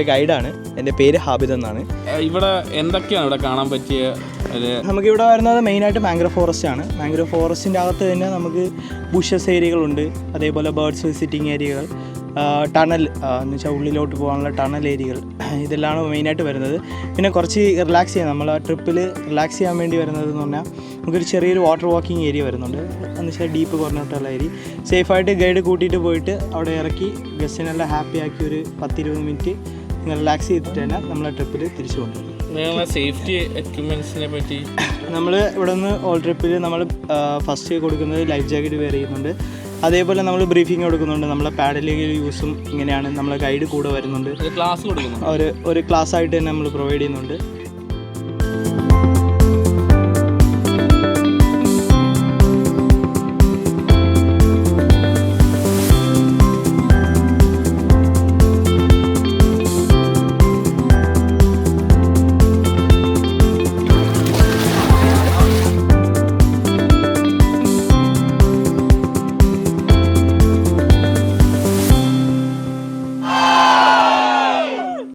ഗൈഡാണ്. എൻ്റെ പേര് ഹാബിദ് എന്നാണ്. ഇവിടെ എന്തൊക്കെയാണ് ഇവിടെ കാണാൻ പറ്റിയ? നമുക്കിവിടെ വരുന്നത് മെയിനായിട്ട് മാംഗ്രോ ഫോറസ്റ്റ് ആണ്. മാംഗ്രോ ഫോറസ്റ്റിൻ്റെ അകത്ത് തന്നെ നമുക്ക് ബുഷസ് ഏരിയകളുണ്ട്, അതേപോലെ ബേർഡ്സ് വിസിറ്റിംഗ് ഏരിയകൾ, ടണൽ എന്ന് വെച്ചാൽ ഉള്ളിലോട്ട് പോകാനുള്ള ടണൽ ഏരിയകൾ, ഇതെല്ലാം മെയിനായിട്ട് വരുന്നത്. പിന്നെ കുറച്ച് റിലാക്സ് ചെയ്യാൻ, നമ്മൾ ആ ട്രിപ്പിൽ റിലാക്സ് ചെയ്യാൻ വേണ്ടി വരുന്നത് എന്ന് പറഞ്ഞാൽ നമുക്കൊരു ചെറിയൊരു വാട്ടർ വാക്കിംഗ് ഏരിയ വരുന്നുണ്ട്. എന്ന് വെച്ചാൽ ഡീപ്പ് കുറഞ്ഞിട്ടുള്ള ഏരിയ സേഫായിട്ട് ഗൈഡ് കൂട്ടിയിട്ട് പോയിട്ട് അവിടെ ഇറക്കി ഗസ്റ്റിനെല്ലാം ഹാപ്പി ആക്കി ഒരു 10-20 മിനിറ്റ് നിങ്ങൾ റിലാക്സ് ചെയ്തിട്ട് തന്നെ നമ്മളെ ട്രിപ്പിൽ തിരിച്ചു കൊണ്ടുവരും. സേഫ്റ്റി എക്യുപ്മെൻറ്റ്സിനെ പറ്റി നമ്മൾ ഇവിടെ നിന്ന് ഓൾ ട്രിപ്പിൽ നമ്മൾ ഫസ്റ്റ് കൊടുക്കുന്നത് ലൈഫ് ജാക്കറ്റ് വെയർ ചെയ്യുന്നുണ്ട്. അതേപോലെ നമ്മൾ ബ്രീഫിംഗ് കൊടുക്കുന്നുണ്ട്. നമ്മളെ പാഡലിംഗ് യൂസും ഇങ്ങനെയാണ്. നമ്മളെ ഗൈഡ് കൂടെ വരുന്നുണ്ട്. ക്ലാസ് കൊടുക്കുന്നു, ഒരു ക്ലാസ് ആയിട്ട് തന്നെ നമ്മൾ പ്രൊവൈഡ് ചെയ്യുന്നുണ്ട്.